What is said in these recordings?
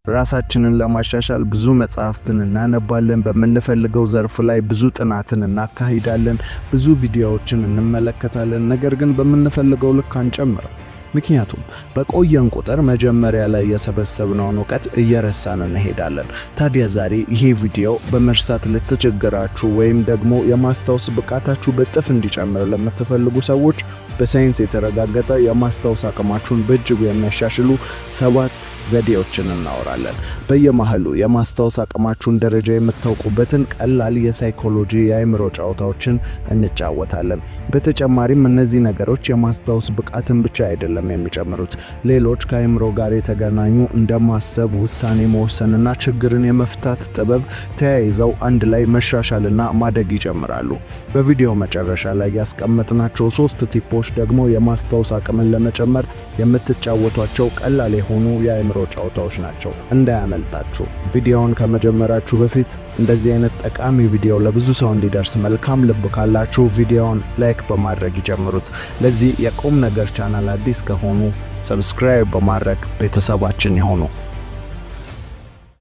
ራሳችንን ለማሻሻል ብዙ መጽሐፍትን እናነባለን፣ በመንፈልገው ዘርፍ ላይ ብዙ ጥናትን እናካሂዳለን፣ ብዙ ቪዲዮዎችን እንመለከታለን። ነገር ግን በመንፈልገው ልክ አንጨምርም። ምክንያቱም በቆየን ቁጥር መጀመሪያ ላይ የሰበሰብነውን ዕውቀት እየረሳን እንሄዳለን። ታዲያ ዛሬ ይሄ ቪዲዮ በመርሳት ልትቸገራችሁ ወይም ደግሞ የማስታወስ ብቃታችሁ በጥፍ እንዲጨምር ለምትፈልጉ ሰዎች በሳይንስ የተረጋገጠ የማስታወስ አቅማችሁን በእጅጉ የሚያሻሽሉ 7 ዘዴዎችን እናወራለን። በየመሃሉ የማስታወስ አቅማችሁን ደረጃ የምታውቁበትን ቀላል የሳይኮሎጂ የአእምሮ ጨዋታዎችን እንጫወታለን። በተጨማሪም እነዚህ ነገሮች የማስታወስ ብቃትን ብቻ አይደለም የሚጨምሩት፣ ሌሎች ከአእምሮ ጋር የተገናኙ እንደ ማሰብ፣ ውሳኔ መወሰንና ችግርን የመፍታት ጥበብ ተያይዘው አንድ ላይ መሻሻልና ማደግ ይጨምራሉ። በቪዲዮ መጨረሻ ላይ ያስቀመጥናቸው 3 ቲፖች ደግሞ የማስታወስ አቅምን ለመጨመር የምትጫወቷቸው ቀላል የሆኑ የአእምሮ ጨዋታዎች ናቸው። እንዳያመልጣችሁ። ቪዲዮውን ከመጀመራችሁ በፊት እንደዚህ አይነት ጠቃሚ ቪዲዮ ለብዙ ሰው እንዲደርስ መልካም ልብ ካላችሁ ቪዲዮውን ላይክ በማድረግ ይጀምሩት። ለዚህ የቁም ነገር ቻናል አዲስ ከሆኑ ሰብስክራይብ በማድረግ ቤተሰባችን ይሁኑ።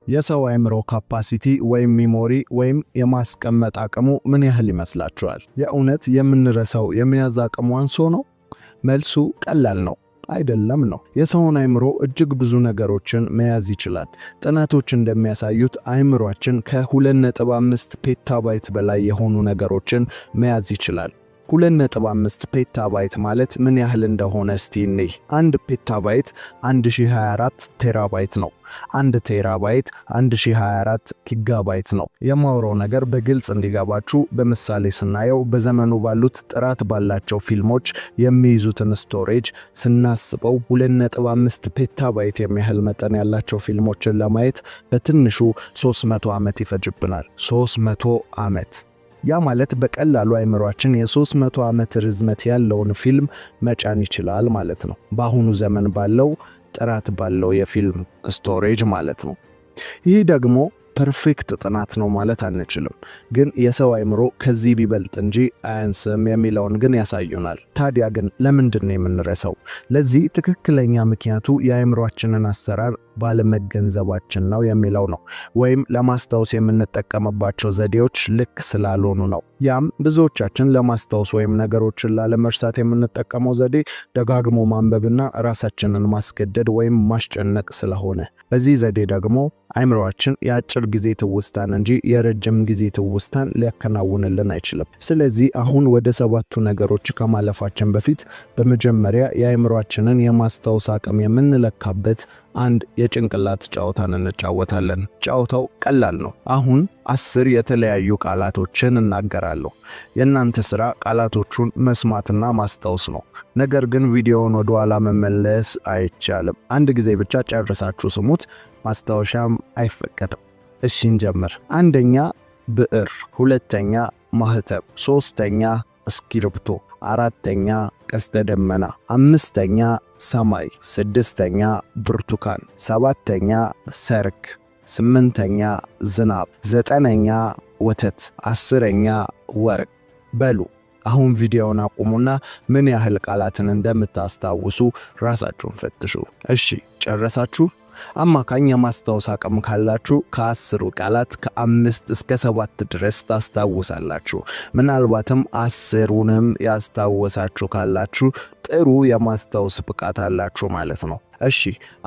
የሰው አእምሮ ካፓሲቲ ወይም ሚሞሪ ወይም የማስቀመጥ አቅሙ ምን ያህል ይመስላችኋል? የእውነት የምንረሳው የመያዝ አቅሙ አንሶ ነው? መልሱ ቀላል ነው። አይደለም ነው። የሰውን አእምሮ እጅግ ብዙ ነገሮችን መያዝ ይችላል። ጥናቶች እንደሚያሳዩት አእምሮአችን ከ2.5 ፔታባይት በላይ የሆኑ ነገሮችን መያዝ ይችላል። 2.5 ፔታባይት ማለት ምን ያህል እንደሆነ እስቲ እንይ። 1 ፔታባይት 1024 ቴራባይት ነው። 1 ቴራባይት 1024 ጊጋባይት ነው። የማውራው ነገር በግልጽ እንዲገባችሁ በምሳሌ ስናየው በዘመኑ ባሉት ጥራት ባላቸው ፊልሞች የሚይዙትን ስቶሬጅ ስናስበው 2.5 ፔታባይት የሚያህል መጠን ያላቸው ፊልሞችን ለማየት በትንሹ 300 ዓመት ይፈጅብናል። 300 ዓመት። ያ ማለት በቀላሉ አእምሮአችን የ300 ዓመት ርዝመት ያለውን ፊልም መጫን ይችላል ማለት ነው። በአሁኑ ዘመን ባለው ጥራት ባለው የፊልም ስቶሬጅ ማለት ነው። ይህ ደግሞ ፐርፌክት ጥናት ነው ማለት አንችልም፣ ግን የሰው አእምሮ ከዚህ ቢበልጥ እንጂ አያንስም የሚለውን ግን ያሳዩናል። ታዲያ ግን ለምንድን ነው የምንረሳው? ለዚህ ትክክለኛ ምክንያቱ የአእምሮአችንን አሰራር ባለመገንዘባችን ነው የሚለው ነው። ወይም ለማስታወስ የምንጠቀምባቸው ዘዴዎች ልክ ስላልሆኑ ነው። ያም ብዙዎቻችን ለማስታወስ ወይም ነገሮችን ላለመርሳት የምንጠቀመው ዘዴ ደጋግሞ ማንበብና ራሳችንን ማስገደድ ወይም ማስጨነቅ ስለሆነ፣ በዚህ ዘዴ ደግሞ አእምሮአችን የአጭር ጊዜ ትውስታን እንጂ የረጅም ጊዜ ትውስታን ሊያከናውንልን አይችልም። ስለዚህ አሁን ወደ 7ቱ ነገሮች ከማለፋችን በፊት በመጀመሪያ የአእምሮአችንን የማስታወስ አቅም የምንለካበት አንድ የጭንቅላት ጨዋታን እንጫወታለን። ጨዋታው ቀላል ነው። አሁን 10 የተለያዩ ቃላቶችን እናገራለሁ። የእናንተ ሥራ ቃላቶቹን መስማትና ማስታወስ ነው። ነገር ግን ቪዲዮውን ወደ ኋላ መመለስ አይቻልም። አንድ ጊዜ ብቻ ጨርሳችሁ ስሙት። ማስታወሻም አይፈቀድም። እሺ እንጀምር። 1ኛ ብዕር፣ 2ኛ ማህተብ፣ 3ኛ እስክሪብቶ፣ 4ኛ ቀስተ ደመና፣ 5ኛ ሰማይ፣ 6ኛ ብርቱካን፣ 7ኛ ሰርክ፣ 8ኛ ዝናብ፣ 9ኛ ወተት፣ 10ኛ ወርቅ። በሉ አሁን ቪዲዮውን አቁሙና ምን ያህል ቃላትን እንደምታስታውሱ ራሳችሁን ፈትሹ። እሺ ጨረሳችሁ? አማካኝ የማስታወስ አቅም ካላችሁ ከ10 ቃላት ከ5 እስከ 7 ድረስ ታስታውሳላችሁ። ምናልባትም 10ንም ያስታወሳችሁ ካላችሁ ጥሩ የማስታወስ ብቃት አላችሁ ማለት ነው። እሺ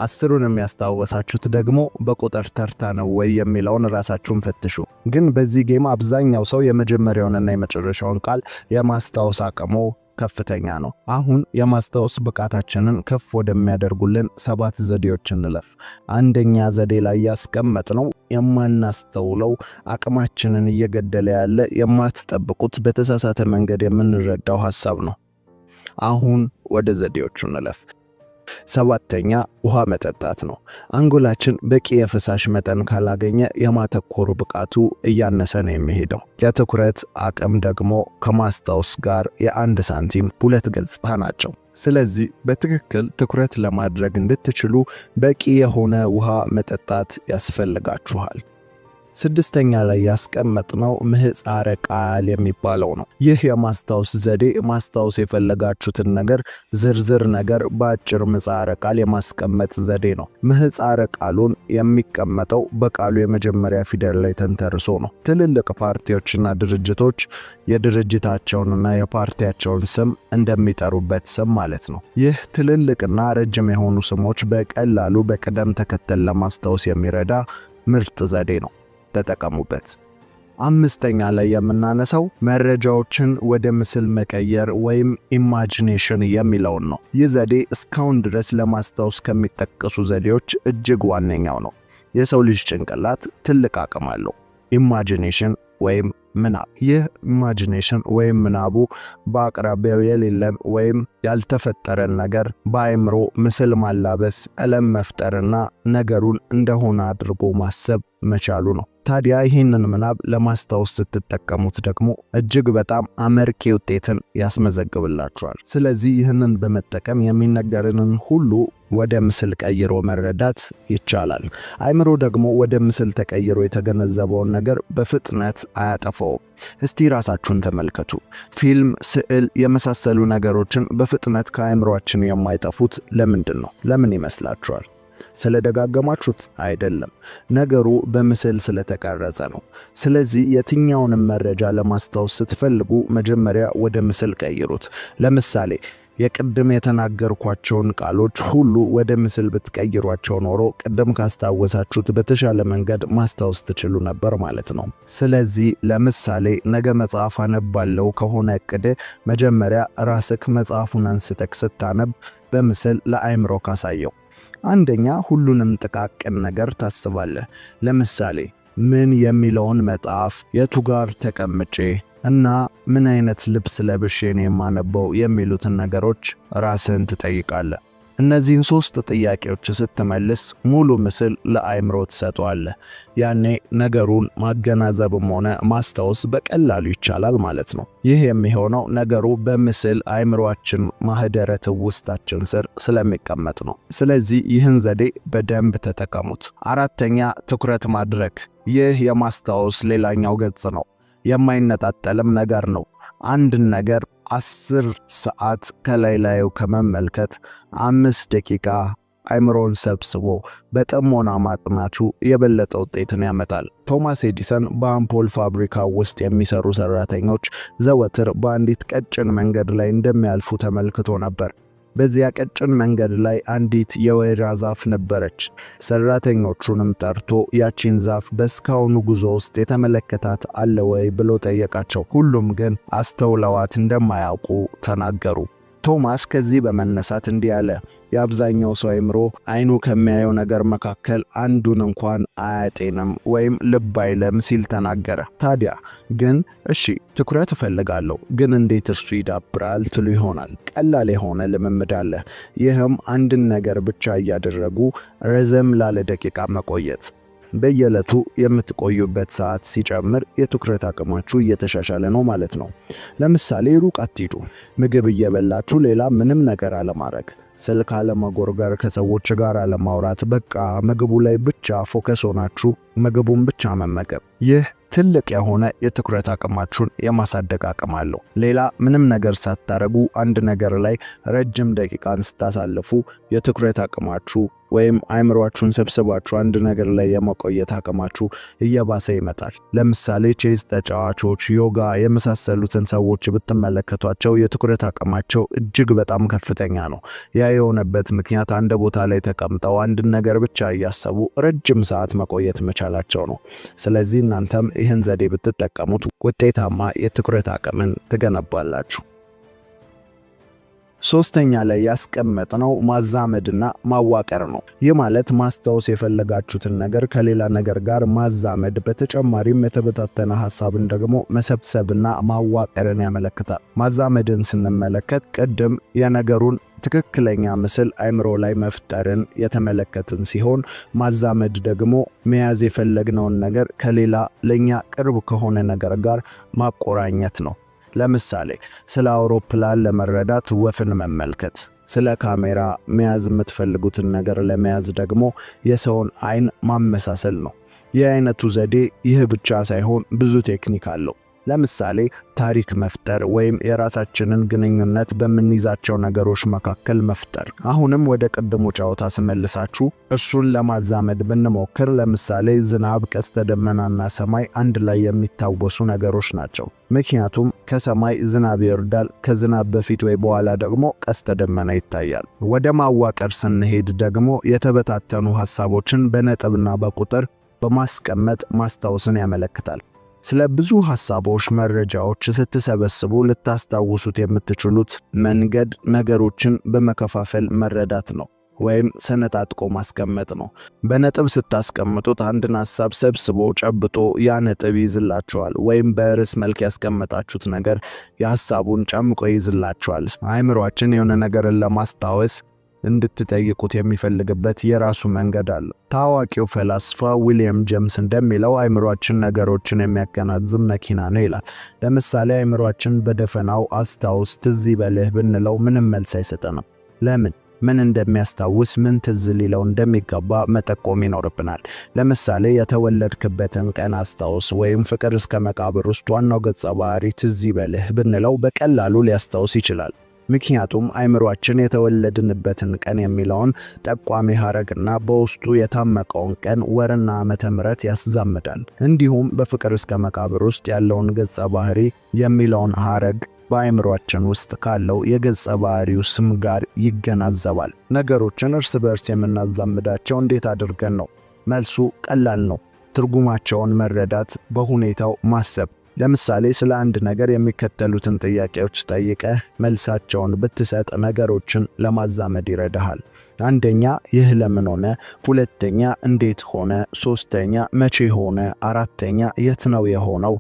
10ንም ያስታወሳችሁት ደግሞ በቁጥር ተርታ ነው ወይ የሚለውን ራሳችሁን ፈትሹ። ግን በዚህ ጌም አብዛኛው ሰው የመጀመሪያውንና የመጨረሻውን ቃል የማስታወስ አቅሙ ከፍተኛ ነው። አሁን የማስታወስ ብቃታችንን ከፍ ወደሚያደርጉልን 7 ዘዴዎች እንለፍ። 1ኛ ዘዴ ላይ ያስቀመጥነው የማናስተውለው አቅማችንን እየገደለ ያለ የማትጠብቁት በተሳሳተ መንገድ የምንረዳው ሐሳብ ነው። አሁን ወደ ዘዴዎቹ እንለፍ። 7ኛ ውሃ መጠጣት ነው። አንጎላችን በቂ የፈሳሽ መጠን ካላገኘ የማተኮሩ ብቃቱ እያነሰ ነው የሚሄደው። የትኩረት አቅም ደግሞ ከማስታወስ ጋር የአንድ ሳንቲም 2 ገጽታ ናቸው። ስለዚህ በትክክል ትኩረት ለማድረግ እንድትችሉ በቂ የሆነ ውሃ መጠጣት ያስፈልጋችኋል። ስድስተኛ ላይ ያስቀመጥነው ምህጻረ ቃል የሚባለው ነው። ይህ የማስታወስ ዘዴ ማስታወስ የፈለጋችሁትን ነገር ዝርዝር ነገር በአጭር ምህጻረ ቃል የማስቀመጥ ዘዴ ነው። ምህጻረ ቃሉን የሚቀመጠው በቃሉ የመጀመሪያ ፊደል ላይ ተንተርሶ ነው። ትልልቅ ፓርቲዎችና ድርጅቶች የድርጅታቸውንና የፓርቲያቸውን ስም እንደሚጠሩበት ስም ማለት ነው። ይህ ትልልቅና ረጅም የሆኑ ስሞች በቀላሉ በቅደም ተከተል ለማስታወስ የሚረዳ ምርጥ ዘዴ ነው። ተጠቀሙበት። አምስተኛ ላይ የምናነሳው መረጃዎችን ወደ ምስል መቀየር ወይም ኢማጂኔሽን የሚለውን ነው። ይህ ዘዴ እስካሁን ድረስ ለማስታወስ ከሚጠቀሱ ዘዴዎች እጅግ ዋነኛው ነው። የሰው ልጅ ጭንቅላት ትልቅ አቅም አለው። ኢማጂኔሽን ወይም ምናብ። ይህ ኢማጂኔሽን ወይም ምናቡ በአቅራቢያው የሌለን ወይም ያልተፈጠረን ነገር በአእምሮ ምስል ማላበስ፣ ቀለም መፍጠርና ነገሩን እንደሆነ አድርጎ ማሰብ መቻሉ ነው። ታዲያ ይህንን ምናብ ለማስታወስ ስትጠቀሙት ደግሞ እጅግ በጣም አመርቂ ውጤትን ያስመዘግብላችኋል። ስለዚህ ይህንን በመጠቀም የሚነገርንን ሁሉ ወደ ምስል ቀይሮ መረዳት ይቻላል። አእምሮ ደግሞ ወደ ምስል ተቀይሮ የተገነዘበውን ነገር በፍጥነት አያጠፋውም። እስቲ ራሳችሁን ተመልከቱ። ፊልም፣ ስዕል የመሳሰሉ ነገሮችን በፍጥነት ከአእምሮአችን የማይጠፉት ለምንድን ነው? ለምን ይመስላችኋል? ስለደጋገማችሁት አይደለም፣ ነገሩ በምስል ስለተቀረጸ ነው። ስለዚህ የትኛውንም መረጃ ለማስታወስ ስትፈልጉ መጀመሪያ ወደ ምስል ቀይሩት። ለምሳሌ የቅድም የተናገርኳቸውን ቃሎች ሁሉ ወደ ምስል ብትቀይሯቸው ኖሮ ቅድም ካስታወሳችሁት በተሻለ መንገድ ማስታወስ ትችሉ ነበር ማለት ነው። ስለዚህ ለምሳሌ ነገ መጽሐፍ አነባለሁ ከሆነ እቅድ መጀመሪያ ራስክ መጽሐፉን አንስተክ ስታነብ በምስል ለአእምሮ ካሳየው፣ አንደኛ ሁሉንም ጥቃቅን ነገር ታስባለህ። ለምሳሌ ምን የሚለውን መጽሐፍ የቱ ጋር ተቀምጬ እና ምን አይነት ልብስ ለብሼ ነው የማነበው የሚሉትን ነገሮች ራስህን ትጠይቃለህ። እነዚህን 3 ጥያቄዎች ስትመልስ ሙሉ ምስል ለአእምሮ ትሰጠዋለህ። ያኔ ነገሩን ማገናዘብም ሆነ ማስታወስ በቀላሉ ይቻላል ማለት ነው። ይህ የሚሆነው ነገሩ በምስል አእምሮአችን ማህደረ ትውስታችን ስር ስለሚቀመጥ ነው። ስለዚህ ይህን ዘዴ በደንብ ተጠቀሙት። አራተኛ ትኩረት ማድረግ። ይህ የማስታወስ ሌላኛው ገጽ ነው። የማይነጣጠልም ነገር ነው። አንድን ነገር 10 ሰዓት ከላይ ላዩ ከመመልከት 5 ደቂቃ አእምሮን ሰብስቦ በጥሞና ማጥናቱ የበለጠ ውጤትን ያመጣል። ቶማስ ኤዲሰን በአምፖል ፋብሪካ ውስጥ የሚሰሩ ሰራተኞች ዘወትር በአንዲት ቀጭን መንገድ ላይ እንደሚያልፉ ተመልክቶ ነበር። በዚያ ቀጭን መንገድ ላይ አንዲት የወይራ ዛፍ ነበረች። ሰራተኞቹንም ጠርቶ ያቺን ዛፍ በስካሁኑ ጉዞ ውስጥ የተመለከታት አለ ወይ ብሎ ጠየቃቸው። ሁሉም ግን አስተውለዋት እንደማያውቁ ተናገሩ። ቶማስ ከዚህ በመነሳት እንዲህ አለ፣ የአብዛኛው ሰው አእምሮ አይኑ ከሚያየው ነገር መካከል አንዱን እንኳን አያጤንም ወይም ልብ አይለም ሲል ተናገረ። ታዲያ ግን እሺ ትኩረት እፈልጋለሁ፣ ግን እንዴት እርሱ ይዳብራል ትሉ ይሆናል። ቀላል የሆነ ልምምድ አለ። ይህም አንድን ነገር ብቻ እያደረጉ ረዘም ላለ ደቂቃ መቆየት። በየዕለቱ የምትቆዩበት ሰዓት ሲጨምር የትኩረት አቅማችሁ እየተሻሻለ ነው ማለት ነው። ለምሳሌ ሩቅ አትሂዱ። ምግብ እየበላችሁ ሌላ ምንም ነገር አለማድረግ፣ ስልክ አለመጎርገር፣ ከሰዎች ጋር አለማውራት፣ በቃ ምግቡ ላይ ብቻ ፎከስ ሆናችሁ ምግቡን ብቻ መመገብ። ይህ ትልቅ የሆነ የትኩረት አቅማችሁን የማሳደግ አቅም አለው። ሌላ ምንም ነገር ሳታረጉ አንድ ነገር ላይ ረጅም ደቂቃን ስታሳልፉ የትኩረት አቅማችሁ ወይም አእምሮአችሁን ሰብስባችሁ አንድ ነገር ላይ የመቆየት አቅማችሁ እየባሰ ይመጣል። ለምሳሌ ቼዝ ተጫዋቾች፣ ዮጋ የመሳሰሉትን ሰዎች ብትመለከቷቸው የትኩረት አቅማቸው እጅግ በጣም ከፍተኛ ነው። ያ የሆነበት ምክንያት አንድ ቦታ ላይ ተቀምጠው አንድ ነገር ብቻ እያሰቡ ረጅም ሰዓት መቆየት መቻላቸው ነው። ስለዚህ እናንተም ይህን ዘዴ ብትጠቀሙት ውጤታማ የትኩረት አቅምን ትገነባላችሁ። ሶስተኛ ላይ ያስቀመጥነው ማዛመድና ማዋቀር ነው። ይህ ማለት ማስታወስ የፈለጋችሁትን ነገር ከሌላ ነገር ጋር ማዛመድ፣ በተጨማሪም የተበታተነ ሐሳብን ደግሞ መሰብሰብና ማዋቀርን ያመለክታል። ማዛመድን ስንመለከት ቅድም የነገሩን ትክክለኛ ምስል አእምሮ ላይ መፍጠርን የተመለከትን ሲሆን ማዛመድ ደግሞ መያዝ የፈለግነውን ነገር ከሌላ ለኛ ቅርብ ከሆነ ነገር ጋር ማቆራኘት ነው። ለምሳሌ ስለ አውሮፕላን ለመረዳት ወፍን መመልከት፣ ስለ ካሜራ መያዝ የምትፈልጉትን ነገር ለመያዝ ደግሞ የሰውን አይን ማመሳሰል ነው። የአይነቱ ዘዴ ይህ ብቻ ሳይሆን ብዙ ቴክኒክ አለው። ለምሳሌ ታሪክ መፍጠር ወይም የራሳችንን ግንኙነት በምንይዛቸው ነገሮች መካከል መፍጠር። አሁንም ወደ ቀድሞ ጨዋታ ስመልሳችሁ እሱን ለማዛመድ ብንሞክር ለምሳሌ ዝናብ፣ ቀስተ ደመናና ሰማይ አንድ ላይ የሚታወሱ ነገሮች ናቸው። ምክንያቱም ከሰማይ ዝናብ ይወርዳል፣ ከዝናብ በፊት ወይ በኋላ ደግሞ ቀስተ ደመና ይታያል። ወደ ማዋቀር ስንሄድ ደግሞ የተበታተኑ ሐሳቦችን በነጥብና በቁጥር በማስቀመጥ ማስታወስን ያመለክታል። ስለ ብዙ ሐሳቦች፣ መረጃዎች ስትሰበስቡ ልታስታውሱት የምትችሉት መንገድ ነገሮችን በመከፋፈል መረዳት ነው ወይም ሰነጣጥቆ ማስቀመጥ ነው። በነጥብ ስታስቀምጡት አንድን ሐሳብ ሰብስቦ ጨብጦ ያ ነጥብ ይይዝላችኋል፣ ወይም በርዕስ መልክ ያስቀመጣችሁት ነገር የሐሳቡን ጨምቆ ይይዝላችኋል። አእምሯችን የሆነ ነገርን ለማስታወስ እንድትጠይቁት የሚፈልግበት የራሱ መንገድ አለ። ታዋቂው ፈላስፋ ዊሊያም ጄምስ እንደሚለው አእምሯችን ነገሮችን የሚያገናዝብ መኪና ነው ይላል። ለምሳሌ አእምሯችን በደፈናው አስታውስ፣ ትዝ ይበልህ ብንለው ምንም መልስ አይሰጠንም። ለምን? ምን እንደሚያስታውስ፣ ምን ትዝ ሊለው እንደሚገባ መጠቆም ይኖርብናል። ለምሳሌ የተወለድክበትን ቀን አስታውስ ወይም ፍቅር እስከ መቃብር ውስጥ ዋናው ገጸ ባህሪ ትዝ ይበልህ ብንለው በቀላሉ ሊያስታውስ ይችላል። ምክንያቱም አእምሯችን የተወለድንበትን ቀን የሚለውን ጠቋሚ ሐረግና በውስጡ የታመቀውን ቀን ወርና ዓመተ ምህረት ያስዛምዳል። እንዲሁም በፍቅር እስከ መቃብር ውስጥ ያለውን ገጸ ባህሪ የሚለውን ሐረግ በአእምሯችን ውስጥ ካለው የገጸ ባህሪው ስም ጋር ይገናዘባል። ነገሮችን እርስ በርስ የምናዛምዳቸው እንዴት አድርገን ነው? መልሱ ቀላል ነው። ትርጉማቸውን መረዳት፣ በሁኔታው ማሰብ። ለምሳሌ ስለ አንድ ነገር የሚከተሉትን ጥያቄዎች ጠይቀህ መልሳቸውን ብትሰጥ ነገሮችን ለማዛመድ ይረዳሃል። አንደኛ፣ ይህ ለምን ሆነ? ሁለተኛ፣ እንዴት ሆነ? ሶስተኛ፣ መቼ ሆነ? አራተኛ፣ የት ነው የሆነው?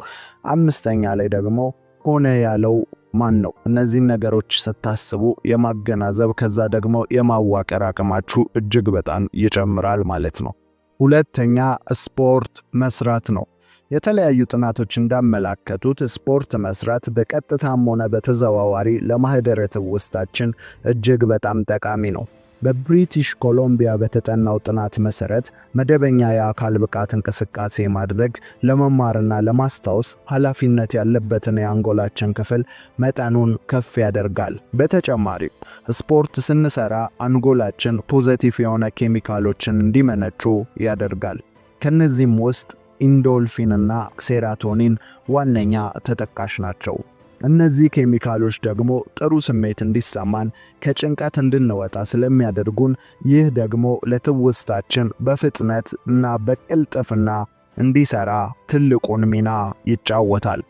አምስተኛ ላይ ደግሞ ሆነ ያለው ማን ነው? እነዚህን ነገሮች ስታስቡ የማገናዘብ ከዛ ደግሞ የማዋቀር አቅማችሁ እጅግ በጣም ይጨምራል ማለት ነው። ሁለተኛ፣ ስፖርት መስራት ነው። የተለያዩ ጥናቶች እንዳመላከቱት ስፖርት መስራት በቀጥታም ሆነ በተዘዋዋሪ ለማህደረ ትውስታችን እጅግ በጣም ጠቃሚ ነው። በብሪቲሽ ኮሎምቢያ በተጠናው ጥናት መሰረት መደበኛ የአካል ብቃት እንቅስቃሴ ማድረግ ለመማርና ለማስታወስ ኃላፊነት ያለበትን የአንጎላችን ክፍል መጠኑን ከፍ ያደርጋል። በተጨማሪም ስፖርት ስንሰራ አንጎላችን ፖዚቲቭ የሆነ ኬሚካሎችን እንዲመነጩ ያደርጋል። ከነዚህም ውስጥ ኢንዶልፊንና ሴራቶኒን ዋነኛ ተጠቃሽ ናቸው። እነዚህ ኬሚካሎች ደግሞ ጥሩ ስሜት እንዲሰማን፣ ከጭንቀት እንድንወጣ ስለሚያደርጉን ይህ ደግሞ ለትውስታችን በፍጥነት እና በቅልጥፍና እንዲሰራ ትልቁን ሚና ይጫወታል።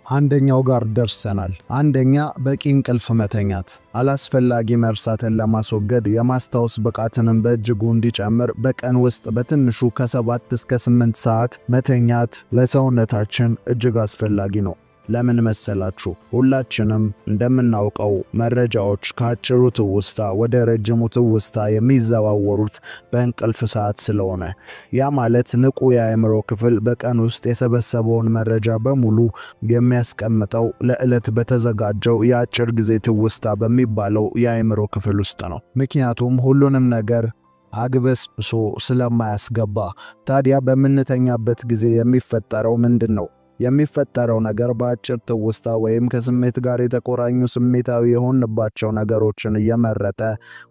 አንደኛው ጋር ደርሰናል። አንደኛ፣ በቂ እንቅልፍ መተኛት። አላስፈላጊ መርሳትን ለማስወገድ የማስታወስ ብቃትንም በእጅጉ እንዲጨምር በቀን ውስጥ በትንሹ ከ7 እስከ 8 ሰዓት መተኛት ለሰውነታችን እጅግ አስፈላጊ ነው። ለምን መሰላችሁ? ሁላችንም እንደምናውቀው መረጃዎች ከአጭሩ ትውስታ ወደ ረጅሙ ትውስታ የሚዘዋወሩት በእንቅልፍ ሰዓት ስለሆነ፣ ያ ማለት ንቁ የአእምሮ ክፍል በቀን ውስጥ የሰበሰበውን መረጃ በሙሉ የሚያስቀምጠው ለዕለት በተዘጋጀው የአጭር ጊዜ ትውስታ በሚባለው የአእምሮ ክፍል ውስጥ ነው። ምክንያቱም ሁሉንም ነገር አግበስብሶ ስለማያስገባ። ታዲያ በምንተኛበት ጊዜ የሚፈጠረው ምንድን ነው? የሚፈጠረው ነገር በአጭር ትውስታ ወይም ከስሜት ጋር የተቆራኙ ስሜታዊ የሆንባቸው ነገሮችን እየመረጠ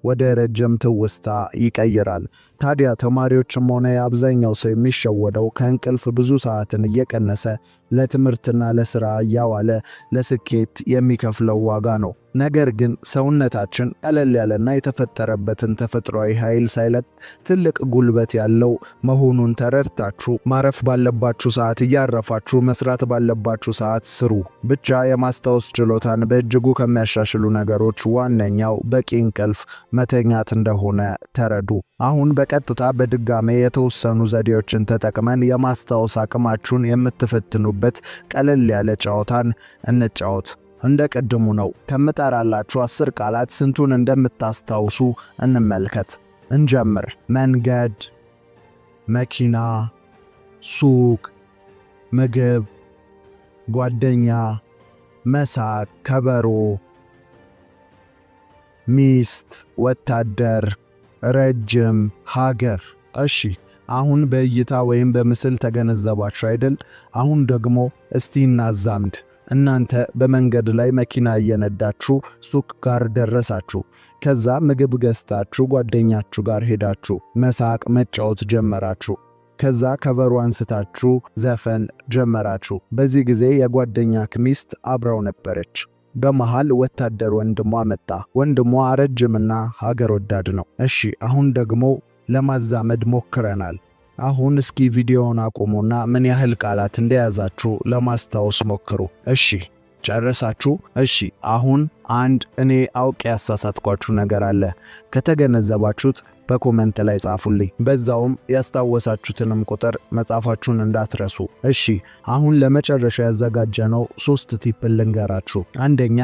ወደ ረጅም ትውስታ ይቀይራል። ታዲያ ተማሪዎችም ሆነ የአብዛኛው ሰው የሚሸወደው ከእንቅልፍ ብዙ ሰዓትን እየቀነሰ ለትምህርትና ለሥራ እያዋለ ለስኬት የሚከፍለው ዋጋ ነው። ነገር ግን ሰውነታችን ቀለል ያለና የተፈጠረበትን ተፈጥሯዊ ኃይል ሳይለቅ ትልቅ ጉልበት ያለው መሆኑን ተረድታችሁ ማረፍ ባለባችሁ ሰዓት እያረፋችሁ መስራት ባለባችሁ ሰዓት ስሩ። ብቻ የማስታወስ ችሎታን በእጅጉ ከሚያሻሽሉ ነገሮች ዋነኛው በቂ እንቅልፍ መተኛት እንደሆነ ተረዱ። አሁን በቀጥታ በድጋሜ የተወሰኑ ዘዴዎችን ተጠቅመን የማስታወስ አቅማችሁን የምትፈትኑበት ቀለል ያለ ጨዋታን እንጫወት። እንደ ቀድሙ ነው። ከምጠራላችሁ 10 ቃላት ስንቱን እንደምታስታውሱ እንመልከት። እንጀምር። መንገድ፣ መኪና፣ ሱቅ፣ ምግብ፣ ጓደኛ፣ መሳቅ፣ ከበሮ፣ ሚስት፣ ወታደር፣ ረጅም፣ ሀገር። እሺ አሁን በእይታ ወይም በምስል ተገነዘባችሁ አይደል? አሁን ደግሞ እስቲ እናዛምድ። እናንተ በመንገድ ላይ መኪና እየነዳችሁ ሱቅ ጋር ደረሳችሁ። ከዛ ምግብ ገዝታችሁ ጓደኛችሁ ጋር ሄዳችሁ መሳቅ መጫወት ጀመራችሁ። ከዛ ከበሮ አንስታችሁ ዘፈን ጀመራችሁ። በዚህ ጊዜ የጓደኛክ ሚስት አብራው ነበረች። በመሃል ወታደር ወንድሟ መጣ። ወንድሟ ረጅምና ሀገር ወዳድ ነው። እሺ አሁን ደግሞ ለማዛመድ ሞክረናል። አሁን እስኪ ቪዲዮውን አቁሙና ምን ያህል ቃላት እንደያዛችሁ ለማስታወስ ሞክሩ። እሺ ጨረሳችሁ? እሺ አሁን አንድ እኔ አውቄ ያሳሳትኳችሁ ነገር አለ። ከተገነዘባችሁት በኮሜንት ላይ ጻፉልኝ። በዛውም ያስታወሳችሁትንም ቁጥር መጻፋችሁን እንዳትረሱ። እሺ አሁን ለመጨረሻ ያዘጋጀነው 3 ቲፕ ልንገራችሁ። አንደኛ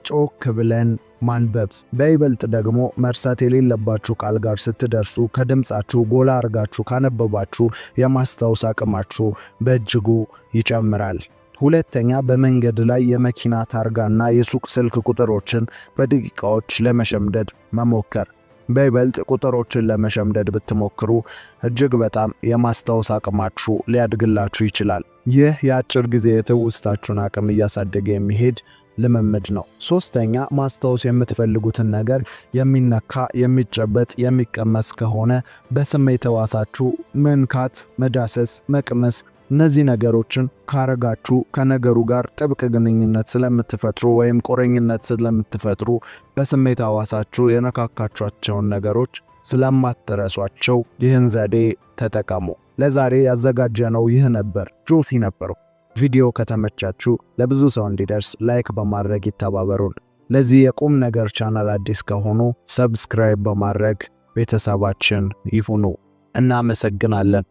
ጮክ ብለን ማንበብ። በይበልጥ ደግሞ መርሳት የሌለባችሁ ቃል ጋር ስትደርሱ ከድምጻችሁ ጎላ አርጋችሁ ካነበባችሁ የማስታወስ አቅማችሁ በእጅጉ ይጨምራል። ሁለተኛ በመንገድ ላይ የመኪና ታርጋና የሱቅ ስልክ ቁጥሮችን በደቂቃዎች ለመሸምደድ መሞከር። በይበልጥ ቁጥሮችን ለመሸምደድ ብትሞክሩ እጅግ በጣም የማስታወስ አቅማችሁ ሊያድግላችሁ ይችላል። ይህ የአጭር ጊዜ የትውስታችሁን አቅም እያሳደገ የሚሄድ ልምምድ ነው። ሶስተኛ ማስታወስ የምትፈልጉትን ነገር የሚነካ፣ የሚጨበጥ፣ የሚቀመስ ከሆነ በስሜት ሕዋሳችሁ መንካት፣ መዳሰስ፣ መቅመስ እነዚህ ነገሮችን ካረጋችሁ ከነገሩ ጋር ጥብቅ ግንኙነት ስለምትፈጥሩ ወይም ቁርኝነት ስለምትፈጥሩ በስሜት ሕዋሳችሁ የነካካቿቸውን ነገሮች ስለማትረሷቸው ይህን ዘዴ ተጠቀሙ። ለዛሬ ያዘጋጀነው ይህ ነበር። ጆሲ ነበሩ። ቪዲዮ ከተመቻችሁ ለብዙ ሰው እንዲደርስ ላይክ በማድረግ ይተባበሩን። ለዚህ የቁም ነገር ቻናል አዲስ ከሆኑ ሰብስክራይብ በማድረግ ቤተሰባችን ይሁኑ። እናመሰግናለን።